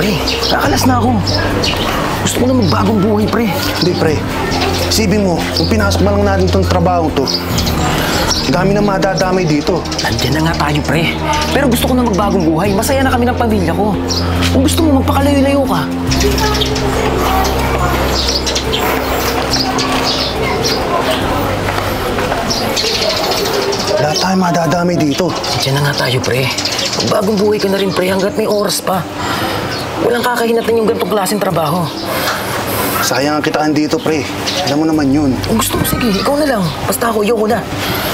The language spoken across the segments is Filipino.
pre. Kakalas na ako. Gusto ko na magbagong buhay, pre. Hindi, pre. Isipin mo, kung pinasok na lang natin itong trabaho to, dami na madadamay dito. Nandiyan na nga tayo, pre. Pero gusto ko na magbagong buhay. Masaya na kami ng pamilya ko. Kung gusto mo, magpakalayo-layo ka. Lahat tayo madadamay dito. Nandiyan na nga tayo, pre. Magbagong buhay ka na rin, pre, hanggat may oras pa. Walang kakahinatan yung ganitong klaseng trabaho. Sayang ang kitaan dito, pre. Alam mo naman yun. Kung gusto mo, sige, ikaw na lang. Basta ako, ayoko na.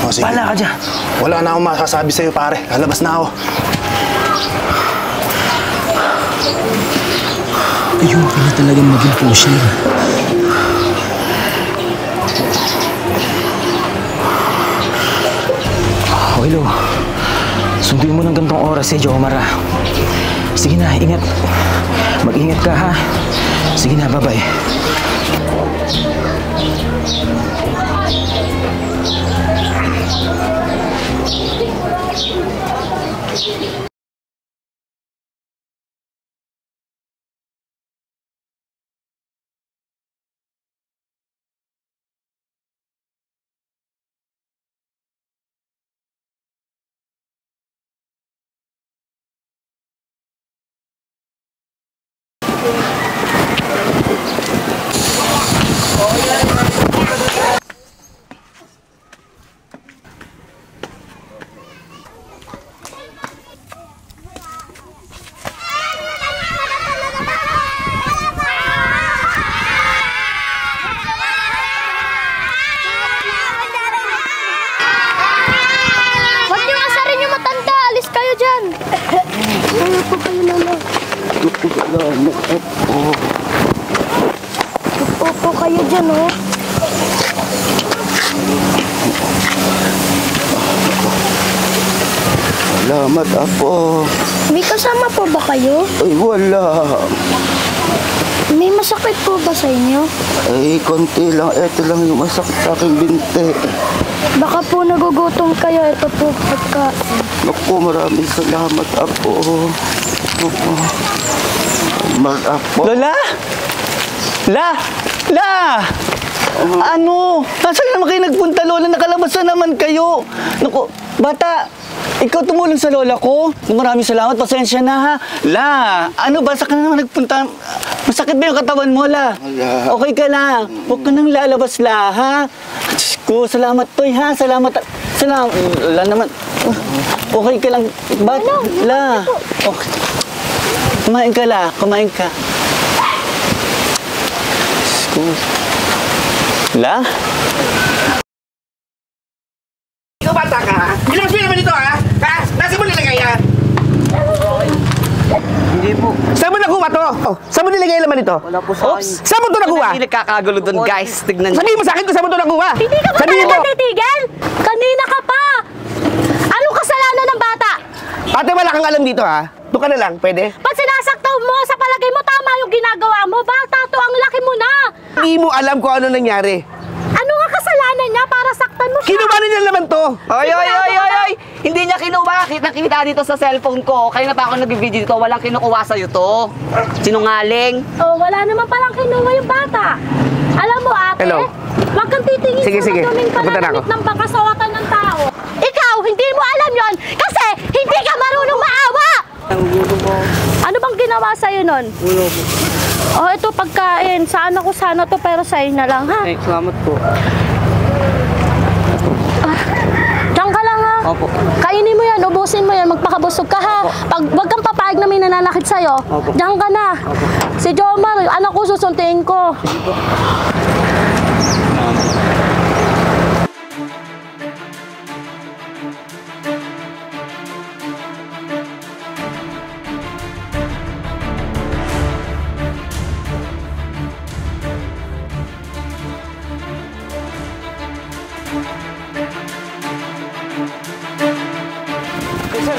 O, sige. Bahala ka dyan. Wala na akong masasabi sa'yo, pare. Lalabas na ako. Ayun ka na talagang maging pusher. Hello. Sunduin mo ng gantong oras si Jomar, ah. Sige na, ingat. Mag-ingat ka, ha? Sige na, bye-bye. Upo kayo dyan, oh. Salamat, Apo. May kasama po ba kayo? Ay, wala. May masakit po ba sa inyo? Ay, konti lang. Ito lang yung masakit sa aking binti. Baka po nagugutom kayo. Ito po pagkain. Naku, maraming salamat, Apo. Apo. Apo. Lola! La! Ano? Nasaan naman kayo nagpunta, Lola? Nakalabas na naman kayo. Naku, bata, ikaw tumulong sa lola ko. Maraming salamat. Pasensya na, ha? La, ano ba? Saan ka naman nagpunta? Masakit ba yung katawan mo, La? Wala. Okay ka lang. Huwag ka nang lalabas, La, ha? Diyos ko, salamat, Toy, ha? Salamat. La naman. Okay ka lang. Ba't? La. Okay. Kumain ka, La. Kumain ka. Diyos ko. La? Ikaw bata ka, ha? Ilabas mo naman dito, ha? Ha? Nasa mo nilagay, ha? Hindi po. Saan mo nakuha to? Oh, saan mo nilagay yung laman ito? Wala po sa akin. Saan mo to nakuha? Hindi nagkakagulo doon, guys. Tignan niyo. Sabihin mo sa akin kung saan mo to nakuha. Hindi ka ba Sabihin talaga mo. titigil? Kanina ka pa! Anong kasalanan ng bata? Ate, wala kang alam dito, ha? Doon ka na lang, pwede? Pag sinasaktaw mo, sa palagay mo tama yung ginagawa mo. Bata to, ang laki mo na! Hindi mo alam kung ano nangyari. Ano nga kasalanan niya para saktan mo siya? Kinuha na niya naman to. Oy! Hindi niya kinuha. Kita dito sa cellphone ko. Kaya na pa ako nag-video dito. Walang kinukuha sa'yo to. Sinungaling. Oh, wala naman palang kinuha yung bata. Alam mo, ate, Hello? Huwag kang titingin Sige, sa sige. maduming Pupunta na pananamit ako. ng pagkasawatan ng tao. Ikaw, hindi mo alam yon kasi hindi ka marunong maawa! Ano bang ginawa sa'yo nun? Ulo po. Oh, ito pagkain. Sana ko sana to pero sa'yo na lang, ha? Ay, salamat po. Diyan ka lang, ha? Opo. Kainin mo yan, ubusin mo yan, magpakabusog ka, ha? Wag kang papayag na may nananakit sa'yo. Opo. Diyan ka na. Si Jomar, anak ko, susuntiin ko.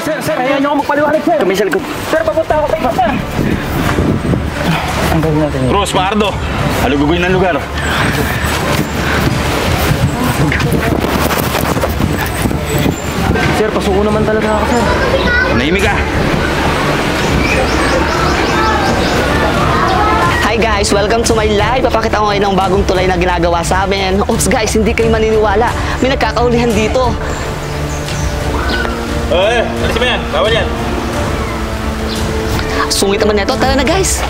Sir, ayaw niyo ako magpaliwanag, sir. Kami sa likod. Sir, papunta ako kay Bata. Ang gawin natin yun. Cruz, Pardo, alugugoy ng lugar. Sir, pasuko naman talaga ako, sir. Nahimik ka. guys, welcome to my live. Papakita ko ngayon ng bagong tulay na ginagawa sa amin. Oops guys, hindi kayo maniniwala. May nagkakaulihan dito. Alisin mo yan. Bawal yan. Sungit naman neto. Tara na guys.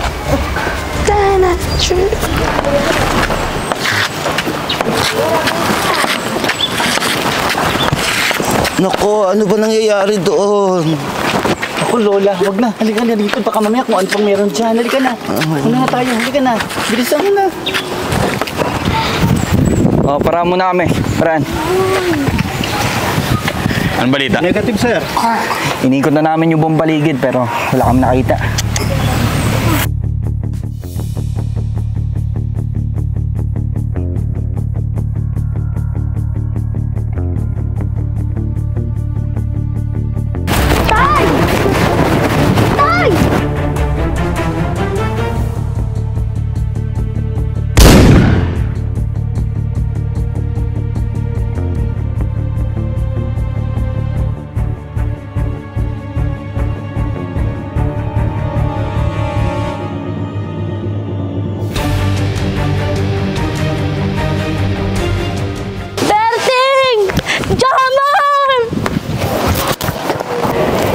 Tara na. Nako, ano ba nangyayari doon? Ako Lola, wag na. Halika na dito. Baka mamaya kung ano pang meron dyan. Halika na. Una na tayo. Halika na. Bilisan mo na. Oh, para muna kami. Paraan. Anong balita? Negative, sir. Inikot na namin yung buong paligid pero wala kami nakita.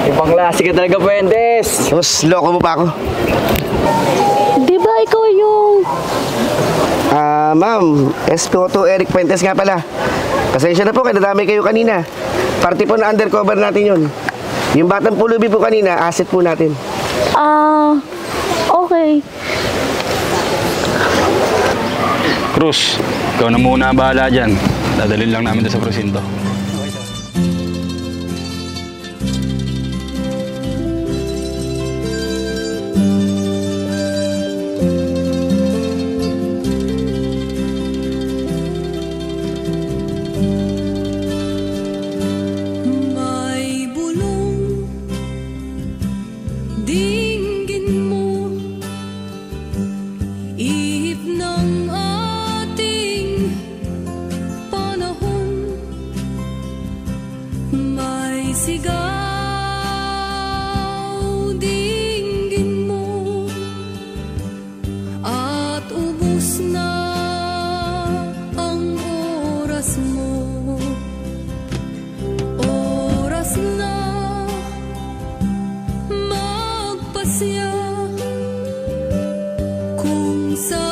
Ibang klase ka talaga, Fuentes. Tapos, loko mo pa ako. Di ba ikaw yung... Ma'am, SPO2 Eric Fuentes nga pala. Pasensya na po, kaya nadami kayo kanina. Party po na undercover natin yun. Yung batang pulubi po kanina, asset po natin. Okay. Cruz, ikaw na muna ang bahala dyan. Dadalhin lang namin doon sa presinto. Kung sa